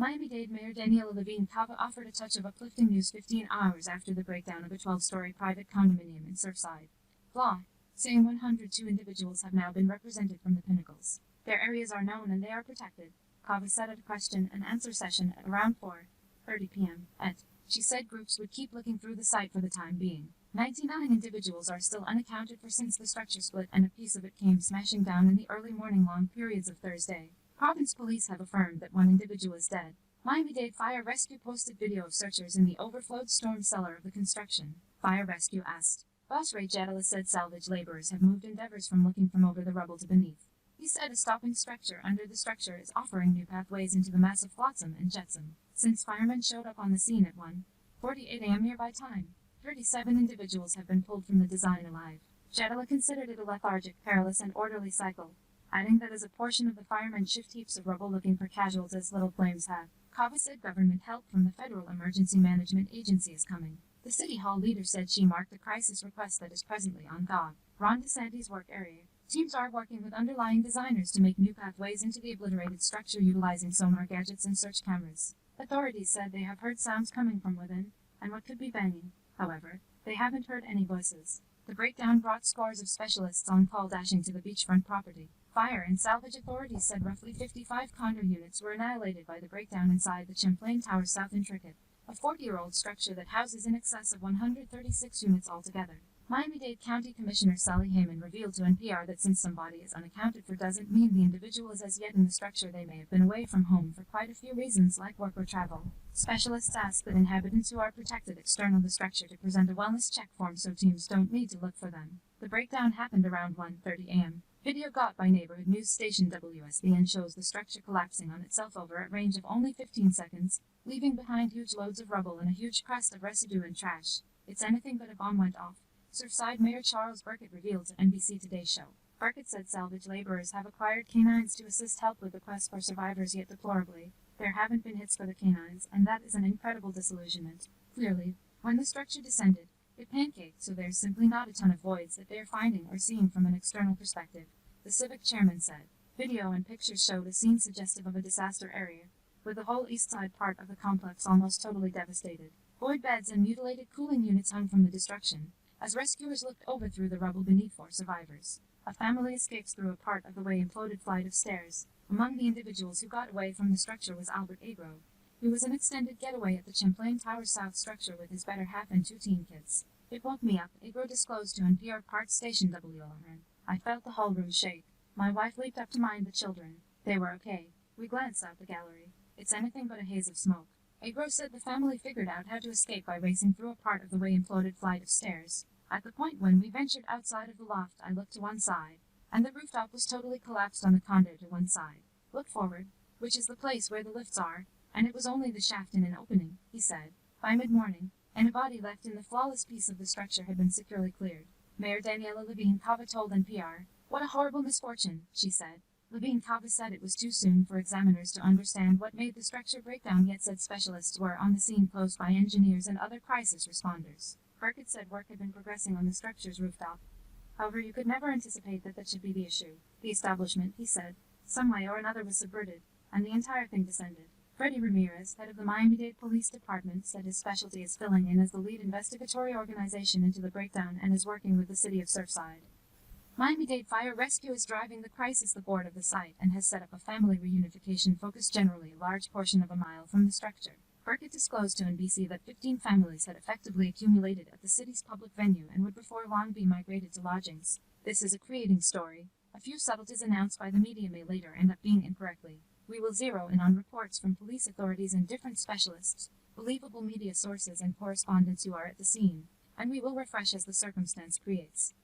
Miami-Dade Mayor Daniela Levine Cava offered a touch of uplifting news 15 hours after the breakdown of a 12-story private condominium in Surfside, Flaw, saying 102 individuals have now been represented from the pinnacles. Their areas are known and they are protected, Cava said at a question-and-answer session at around 4:30 p.m. She said groups would keep looking through the site for the time being. 99 individuals are still unaccounted for since the structure split and a piece of it came smashing down in the early morning long periods of Thursday. Province police have affirmed that one individual is dead. Miami-Dade Fire Rescue posted video of searchers in the overflowed storm cellar of the construction. Fire Rescue asked. Boss Ray Jadala said salvage laborers have moved endeavors from looking from over the rubble to beneath. He said a stopping structure under the structure is offering new pathways into the massive flotsam and jetsam. Since firemen showed up on the scene at 1:48 a.m. nearby time, 37 individuals have been pulled from the design alive. Jadala considered it a lethargic, perilous and orderly cycle, adding that as a portion of the firemen shift heaps of rubble looking for casualties little flames have. Cava said government help from the Federal Emergency Management Agency is coming. The City Hall leader said she marked the crisis request that is presently on Gov. Ron DeSantis' work area. Teams are working with underlying designers to make new pathways into the obliterated structure utilizing sonar gadgets and search cameras. Authorities said they have heard sounds coming from within, and what could be banging. However, they haven't heard any voices. The breakdown brought scores of specialists on call dashing to the beachfront property. Fire and salvage authorities said roughly 55 condo units were annihilated by the breakdown inside the Champlain Tower South intricate, a 40-year-old structure that houses in excess of 136 units altogether. Miami-Dade County Commissioner Sally Heyman revealed to NPR that since somebody is unaccounted for doesn't mean the individual is as yet in the structure. They may have been away from home for quite a few reasons like work or travel. Specialists ask that inhabitants who are protected external the structure to present a wellness check form so teams don't need to look for them. The breakdown happened around 1:30 a.m. Video got by neighborhood news station WSBN shows the structure collapsing on itself over a range of only 15 seconds, leaving behind huge loads of rubble and a huge crust of residue and trash. It's anything but a bomb went off. Surfside Mayor Charles Burkett revealed to NBC Today's Show. Burkett said salvage laborers have acquired canines to assist help with the quest for survivors, yet deplorably, there haven't been hits for the canines, and that is an incredible disillusionment. Clearly, when the structure descended, it pancaked, so there's simply not a ton of voids that they're finding or seeing from an external perspective, the civic chairman said. Video and pictures showed a scene suggestive of a disaster area, with the whole east side part of the complex almost totally devastated. Void beds and mutilated cooling units hung from the destruction, as rescuers looked over through the rubble beneath for survivors. A family escapes through a part of the way imploded flight of stairs. Among the individuals who got away from the structure was Albert Agro. He was an extended getaway at the Champlain Tower South structure with his better half and 2 teen kids. It woke me up, Agro disclosed to NPR Parts Station WLRN. I felt the whole room shake. My wife leaped up to mind the children. They were okay. We glanced out the gallery. It's anything but a haze of smoke. Agro said the family figured out how to escape by racing through a part of the way imploded flight of stairs. At the point when we ventured outside of the loft, I looked to one side, and the rooftop was totally collapsed on the condo to one side. Looked forward, which is the place where the lifts are, and it was only the shaft in an opening, he said. By mid-morning, and a body left in the flawless piece of the structure had been securely cleared. Mayor Daniela Levine Cava told NPR, "What a horrible misfortune," she said. Levine Cava said it was too soon for examiners to understand what made the structure break down, yet said specialists were on the scene close by engineers and other crisis responders. Burkett said work had been progressing on the structure's rooftop. However, you could never anticipate that should be the issue. The establishment, he said, some way or another was subverted, and the entire thing descended. Freddie Ramirez, head of the Miami-Dade Police Department, said his specialty is filling in as the lead investigatory organization into the breakdown and is working with the city of Surfside. Miami-Dade Fire Rescue is driving the crisis the board of the site and has set up a family reunification focused generally a large portion of a mile from the structure. Burkett disclosed to NBC that 15 families had effectively accumulated at the city's public venue and would before long be migrated to lodgings. This is a creating story. A few subtleties announced by the media may later end up being incorrectly. We will zero in on reports from police authorities and different specialists, believable media sources and correspondents who are at the scene, and we will refresh as the circumstance creates.